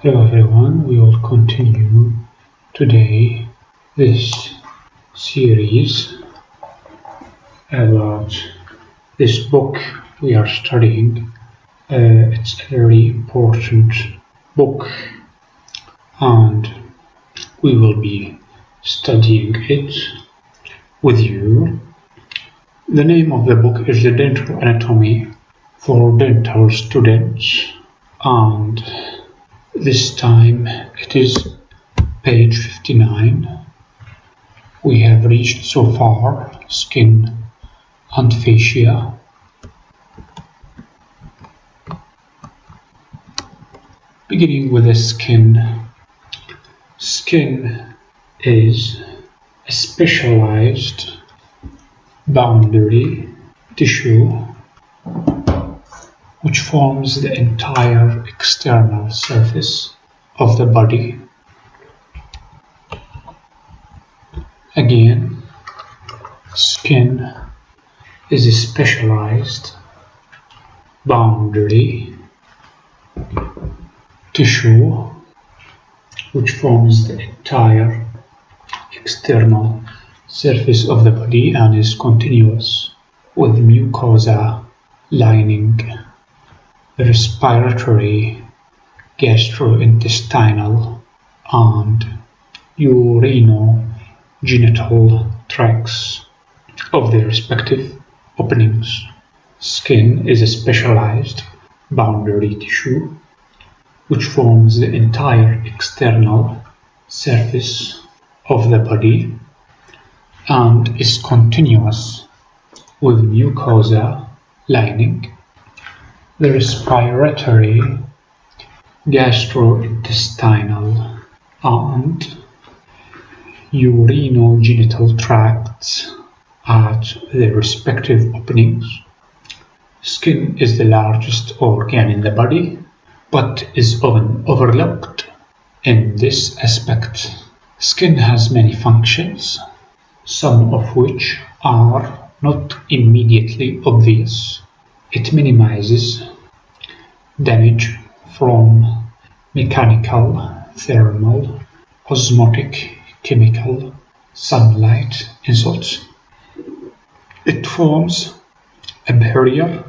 Hello everyone, we will continue today this series about this book we are studying. It's a very important book and we will be studying it with you. The name of the book is The Dental Anatomy for Dental Students, and this time it is page 59. We have reached so far skin and fascia. Beginning with the skin. Skin is a specialized boundary tissue which forms the entire external surface of the body. Again, skin is a specialized boundary tissue which forms the entire external surface of the body and is continuous with mucosa lining the respiratory, gastrointestinal, and urinogenital tracts of their respective openings. Skin is a specialized boundary tissue which forms the entire external surface of the body and is continuous with mucosa lining the respiratory, gastrointestinal, and urinogenital tracts at their respective openings. Skin is the largest organ in the body, but is often overlooked in this aspect. Skin has many functions, some of which are not immediately obvious. It minimizes damage from mechanical, thermal, osmotic, chemical, sunlight insults. It forms a barrier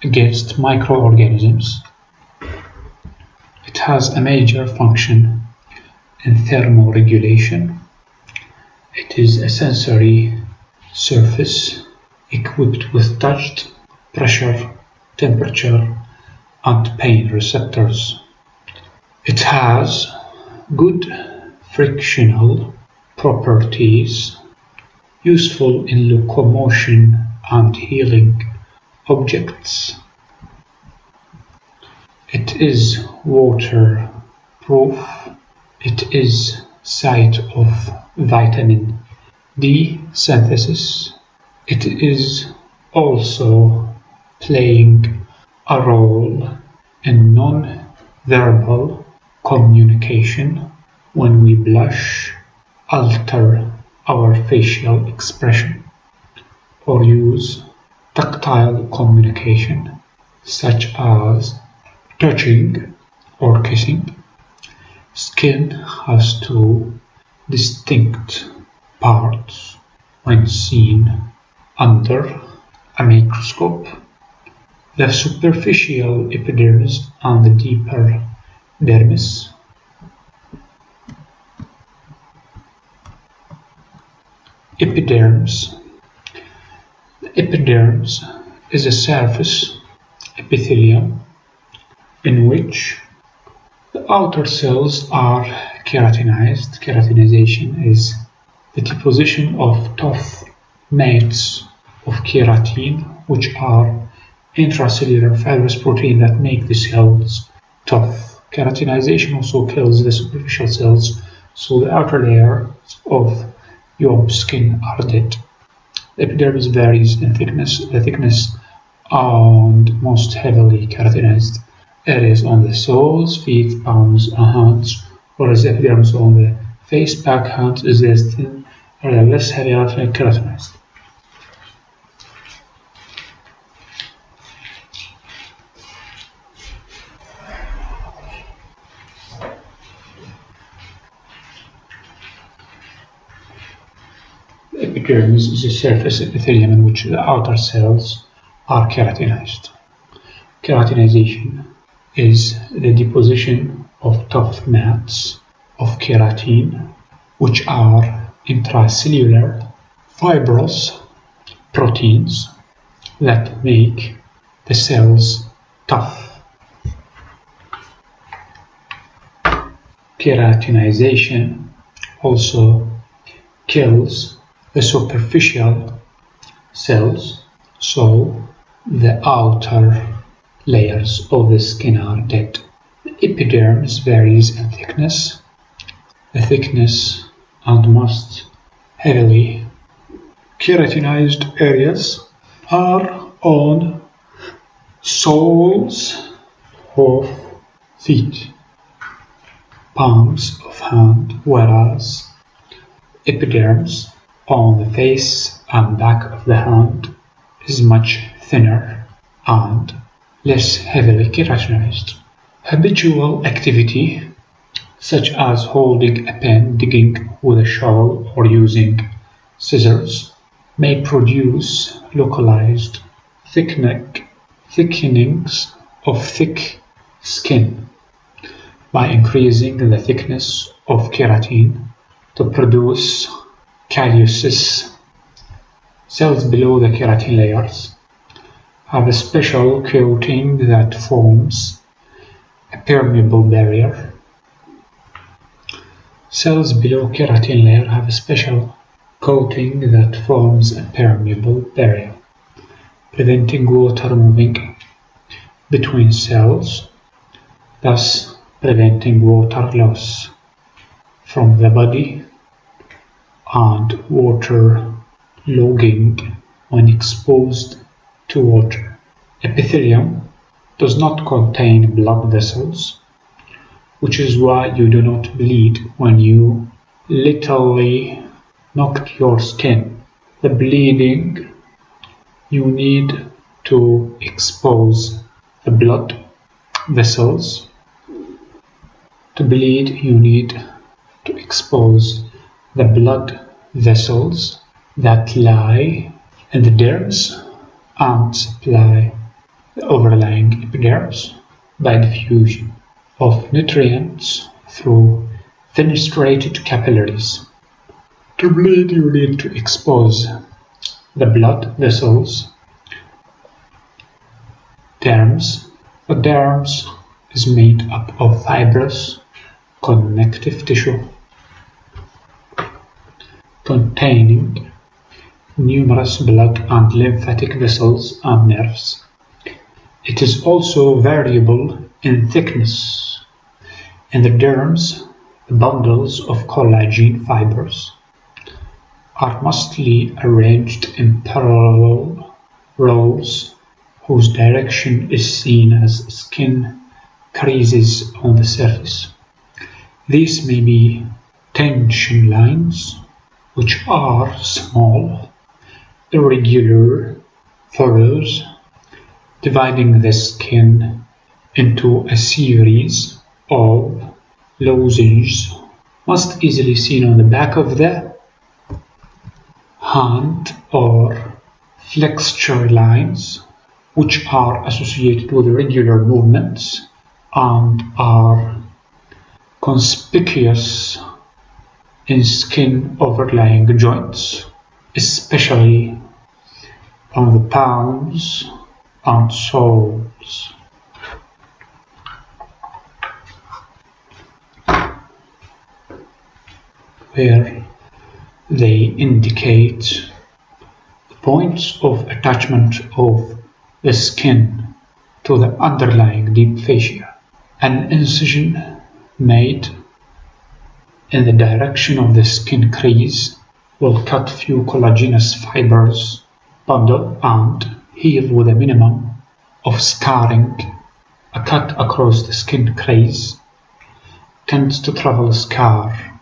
against microorganisms. It has a major function in thermoregulation. It is a sensory surface equipped with touch, pressure, temperature, and pain receptors. It has good frictional properties, useful in locomotion and healing objects. It is waterproof. It is site of vitamin D synthesis. It is also playing a role in non-verbal communication. When we blush, alter our facial expression, or use tactile communication such as touching or kissing. Skin has two distinct parts when seen under a microscope: the superficial epidermis and the deeper dermis. Epidermis. The epidermis is a surface epithelium in which the outer cells are keratinized. Keratinization is the deposition of tough mats of keratin, which are intracellular fibrous protein that make the cells tough. Keratinization also kills the superficial cells, so the outer layer of your skin are dead. The epidermis varies in thickness. The thickness and most heavily keratinized areas on the soles, feet, palms, and hands, whereas the epidermis on the face, back, hands is less thin or less heavily keratinized. Epidermis is a surface epithelium in which the outer cells are keratinized. Keratinization is the deposition of tough mats of keratin, which are intracellular fibrous proteins that make the cells tough. Keratinization also kills the superficial cells, so the outer layers of the skin are dead. The epidermis varies in thickness. The thickness and most heavily keratinized areas are on soles of feet, palms of hand, whereas epidermis on the face and back of the hand is much thinner and less heavily keratinized. Habitual activity, such as holding a pen, digging with a shovel, or using scissors, may produce localized thickenings of thick skin by increasing the thickness of keratin to produce calluses. Cells below the keratin layers have a special coating that forms a permeable barrier. Cells below keratin layer have a special coating that forms a permeable barrier, preventing water moving between cells, thus preventing water loss from the body and water logging when exposed to water. Epithelium does not contain blood vessels, which is why you do not bleed when you literally knocked your skin. The bleeding, you need to expose the blood vessels. To bleed, you need to expose the blood vessels that lie in the dermis and supply the overlying epidermis by diffusion of nutrients through fenestrated capillaries. To bleed, you need to expose the blood vessels. Dermis. The dermis is made up of fibrous connective tissue containing numerous blood and lymphatic vessels and nerves. It is also variable in thickness. In the dermis, the bundles of collagen fibers are mostly arranged in parallel rows whose direction is seen as skin creases on the surface. These may be tension lines, which are small, irregular furrows dividing the skin into a series of lozenges, most easily seen on the back of the hand, or flexure lines, which are associated with regular movements and are conspicuous in skin overlying joints, especially on the palms and soles. Where they indicate the points of attachment of the skin to the underlying deep fascia. An incision made in the direction of the skin crease will cut few collagenous fibers bundle and heal with a minimum of scarring. A cut across the skin crease tends to travel a scar.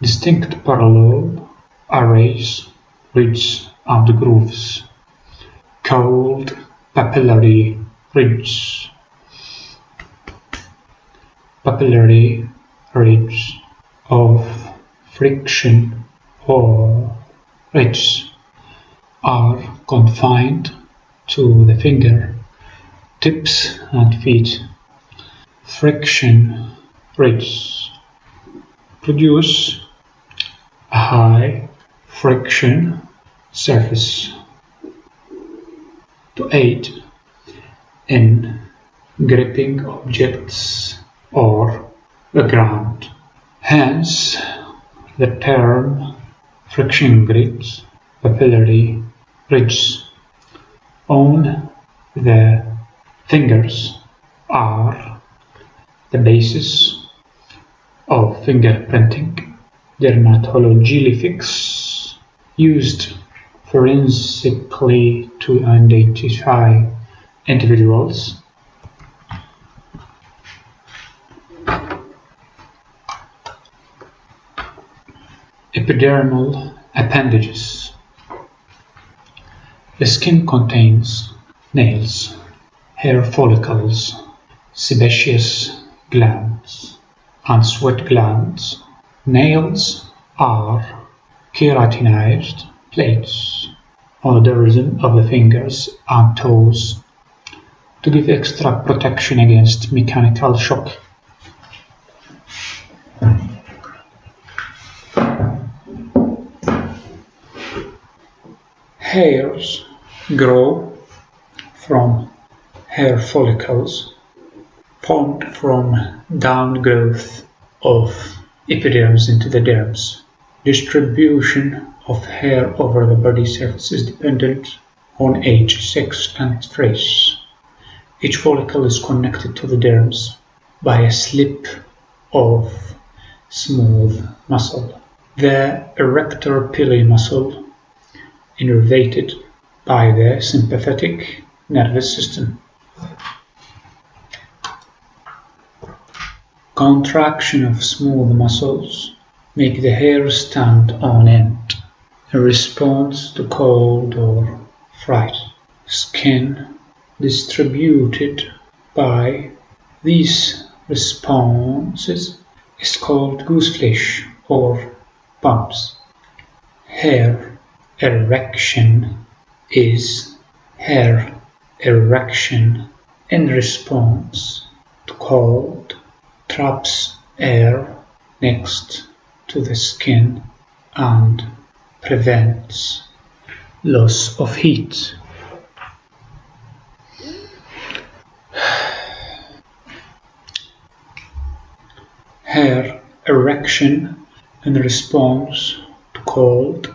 Distinct parallel arrays, ridges, and grooves, called papillary ridges. Papillary ridges of friction or ridges are confined to the finger tips and feet. Friction ridges produce a high friction surface to aid in gripping objects or the ground. Hence, the term friction grips. Papillary ridges on the fingers are the basis of fingerprinting. Dermatologists used forensically to identify individuals. Epidermal appendages. The skin contains nails, hair follicles, sebaceous glands, and sweat glands. Nails are keratinized plates on the dorsum of the fingers and toes to give extra protection against mechanical shock. Hairs grow from hair follicles formed from downgrowth of epidermis into the dermis. Distribution of hair over the body surface is dependent on age, sex, and race. Each follicle is connected to the dermis by a slip of smooth muscle. The erector pili muscle innervated by the sympathetic nervous system. Contraction of smooth muscles make the hair stand on end in response to cold or fright. Skin distributed by these responses is called gooseflesh or bumps. Hair erection is hair erection in response to cold, traps air next to the skin and prevents loss of heat. Hair erection in response to cold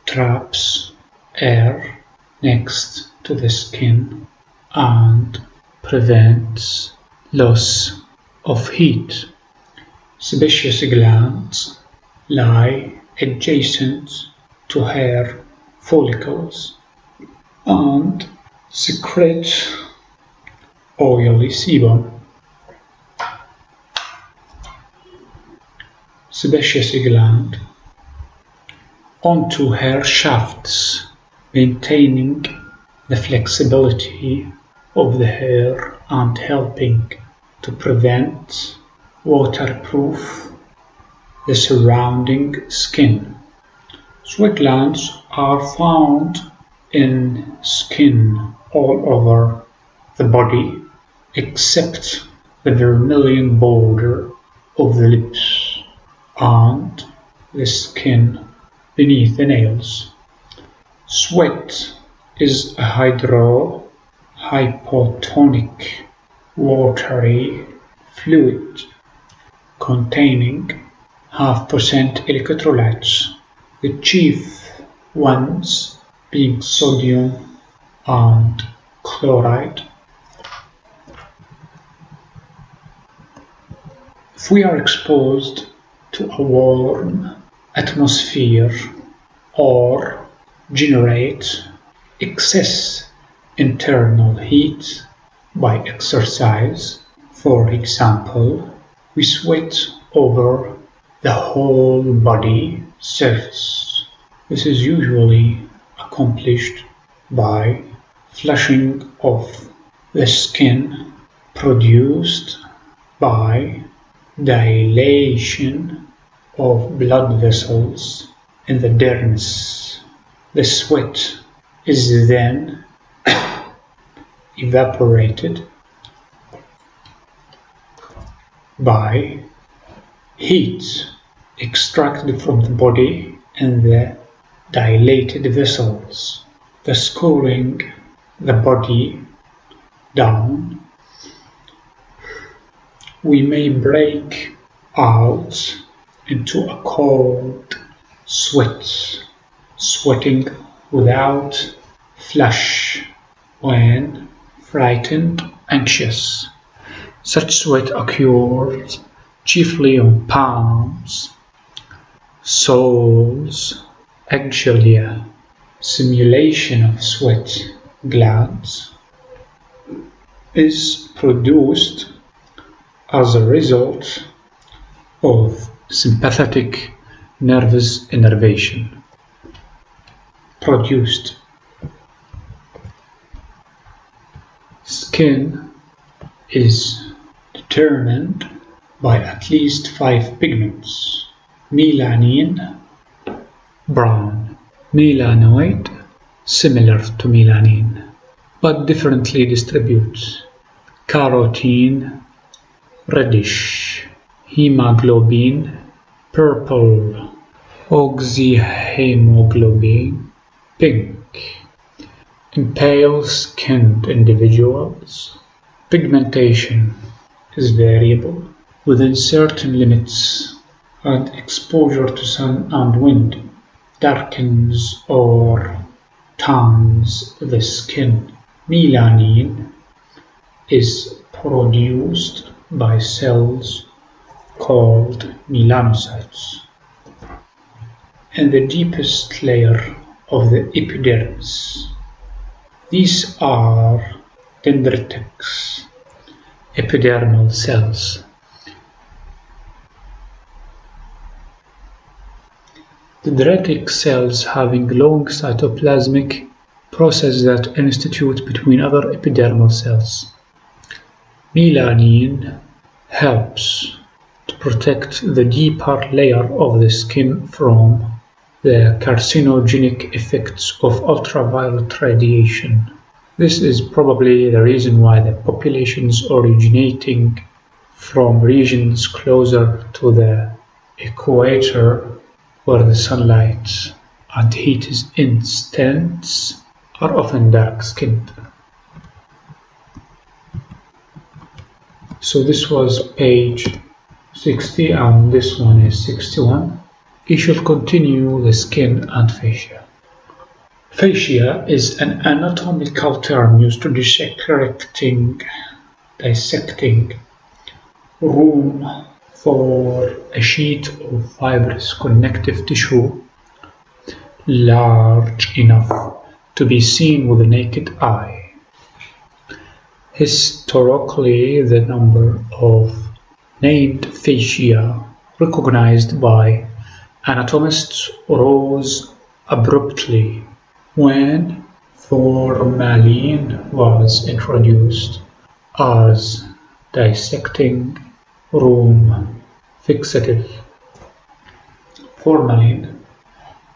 traps air next to the skin and prevents loss of heat. Sebaceous glands lie adjacent to hair follicles and secrete oily sebum. Sebaceous gland onto hair shafts, maintaining the flexibility of the hair and helping to prevent waterproof the surrounding skin. Sweat glands are found in skin all over the body except the vermilion border of the lips and the skin beneath the nails. Sweat is a hypotonic watery fluid containing 0.5% electrolytes, the chief ones being sodium and chloride. If we are exposed to a warm atmosphere or generate excess internal heat by exercise, for example, we sweat over the whole body surface. This is usually accomplished by flushing of the skin produced by dilation of blood vessels in the dermis. The sweat is then evaporated by heat extracted from the body and the dilated vessels, thus cooling the body down. We may break out into a cold sweat, sweating without flush when frightened, anxious. Such sweat occurs chiefly on palms, soles, eggshell. Simulation of sweat glands is produced as a result of sympathetic nervous innervation produced. Skin is determined by at least 5 pigments: melanin, brown; melanoid, similar to melanin, but differently distributed; carotene, reddish; hemoglobin, purple; oxyhemoglobin, pink. In pale-skinned individuals, pigmentation is variable within certain limits, and exposure to sun and wind darkens or tans the skin. Melanin is produced by cells called melanocytes in the deepest layer of the epidermis. These are dendritic epidermal cells. Dendritic cells having long cytoplasmic process that institute between other epidermal cells. Melanin helps to protect the deeper layer of the skin from the carcinogenic effects of ultraviolet radiation. This is probably the reason why the populations originating from regions closer to the equator, where the sunlight and heat is intense, are often dark-skinned. So this was page 60 and this one is 61. We shall continue the skin and fascia. Fascia is an anatomical term used to dissecting room for a sheet of fibrous connective tissue large enough to be seen with the naked eye. Historically, the number of named fascia recognized by anatomists rose abruptly when formalin was introduced as dissecting room fixative. Formalin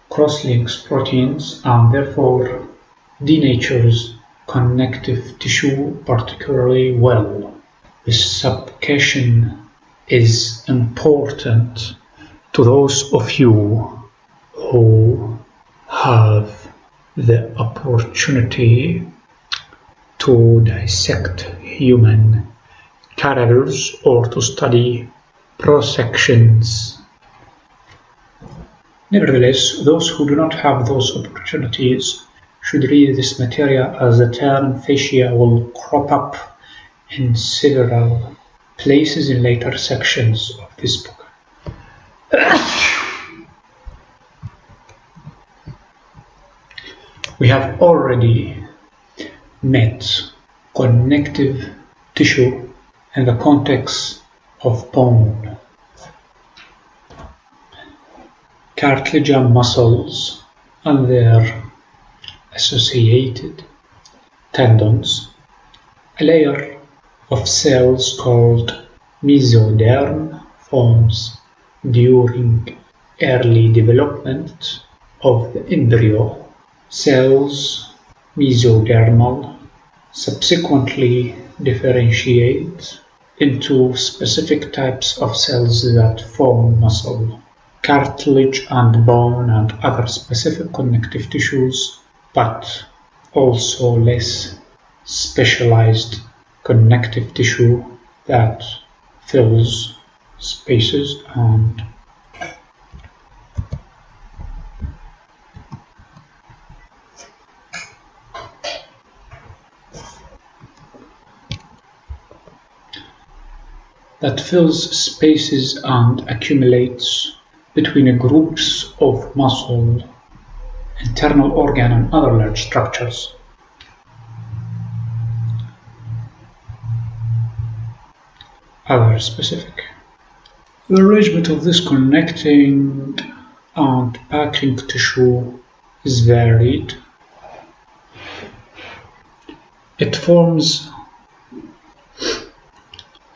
cross-links proteins and therefore denatures connective tissue particularly well. This subcation is important to those of you who have the opportunity to dissect human cadavers or to study prosections. Nevertheless, those who do not have those opportunities should read this material, as the term fascia will crop up in several places in later sections of this book. We have already met connective tissue in the context of bone. Cartilage and muscles and their associated tendons, a layer of cells called mesoderm forms during early development of the embryo Cells, mesodermal, subsequently differentiate into specific types of cells that form muscle, cartilage and bone and other specific connective tissues, but also less specialized connective tissue that fills spaces and accumulates between groups of muscle, internal organ and other large structures. Other specific. The arrangement of this connecting and packing tissue is varied. It forms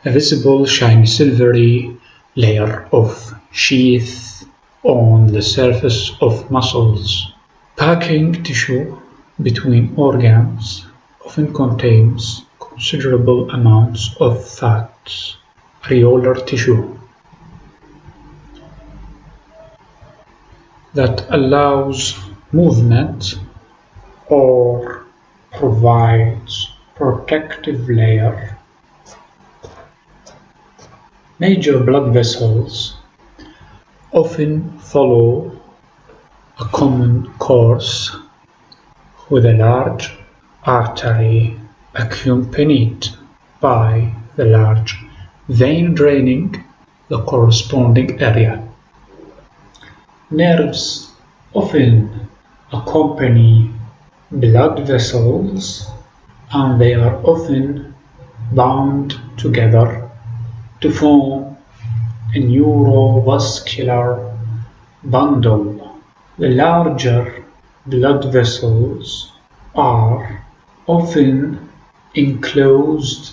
a visible shiny silvery layer of sheath on the surface of muscles. Packing tissue between organs often contains considerable amounts of fat, areolar tissue, that allows movement or provides protective layer. Major blood vessels often follow a common course with a large artery accompanied by the large vein draining the corresponding area. Nerves often accompany blood vessels, and they are often bound together to form a neurovascular bundle. The larger blood vessels are often enclosed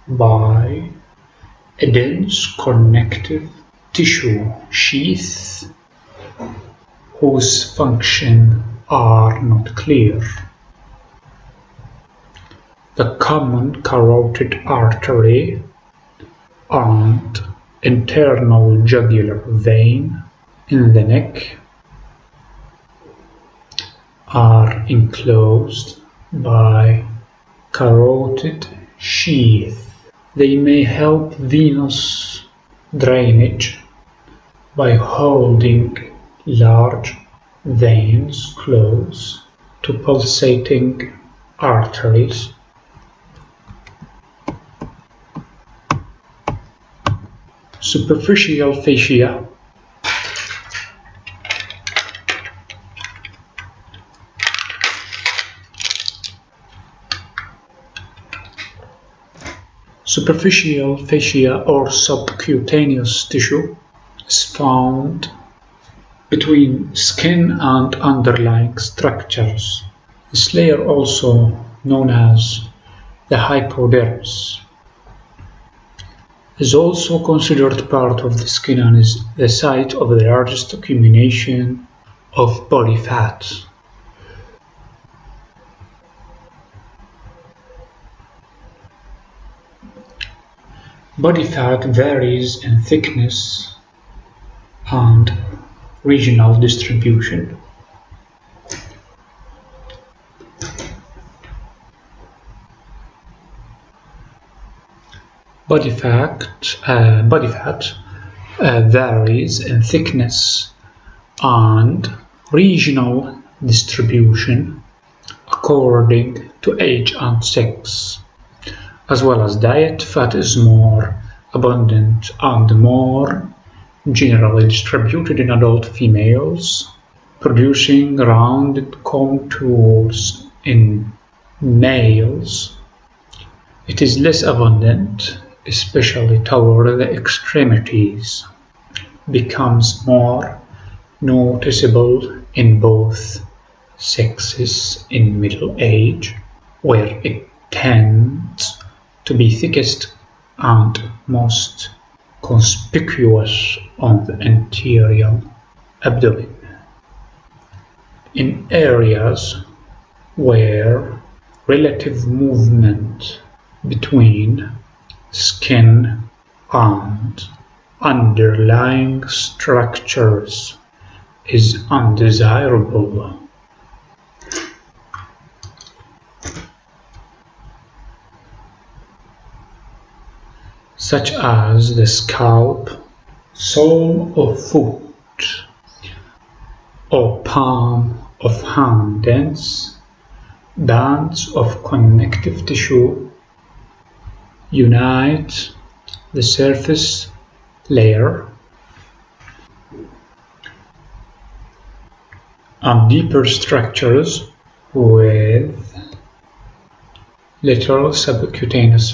by a dense connective tissue sheath whose functions are not clear. The common carotid artery and internal jugular vein in the neck are enclosed by carotid sheath. They may help venous drainage by holding large veins close to pulsating arteries. Superficial fascia. Superficial fascia or subcutaneous tissue is found between skin and underlying structures. This layer, also known as the hypodermis, is also considered part of the skin and is the site of the largest accumulation of body fat. Body fat varies in thickness and regional distribution. Body fat varies in thickness and regional distribution according to age and sex. As well as diet, fat is more abundant and more generally distributed in adult females, producing rounded contours in males. It is less abundant, especially toward the extremities, becomes more noticeable in both sexes in middle age, where it tends to be thickest and most conspicuous on the anterior abdomen. in areas where relative movement between skin and underlying structures is undesirable, such as the scalp, sole of foot, or palm of hand bands of connective tissue unite the surface layer and deeper structures with little subcutaneous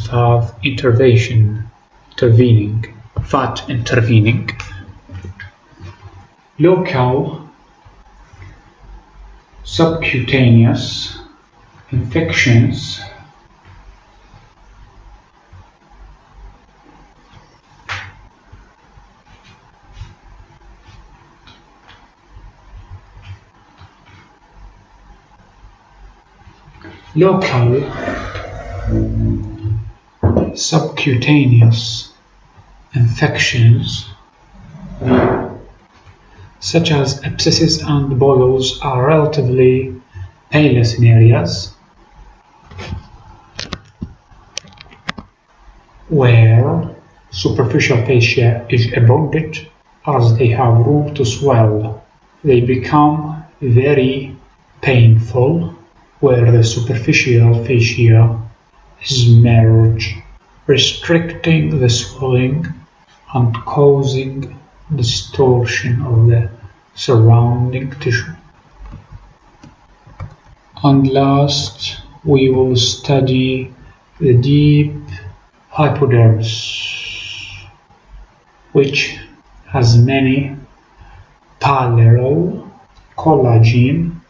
fat intervening. Local subcutaneous infections such as abscesses and boils are relatively painless in areas where superficial fascia is abundant, as they have room to swell. They become very painful where the superficial fascia is merged, restricting the swelling and causing distortion of the surrounding tissue. And last, we will study the deep hypodermis, which has many parallel collagen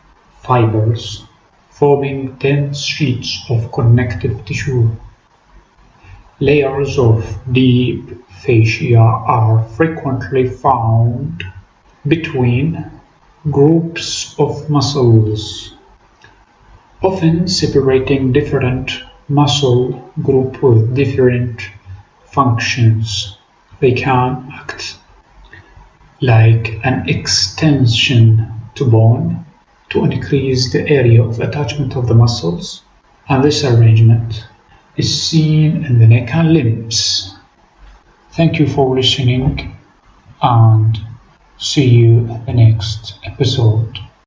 fibers forming dense sheets of connective tissue. Layers of deep fascia are frequently found between groups of muscles, often separating different muscle groups with different functions. They can act like an extension to bone to increase the area of attachment of the muscles, and this arrangement is seen in the neck and limbs. Thank you for listening, and see you in the next episode.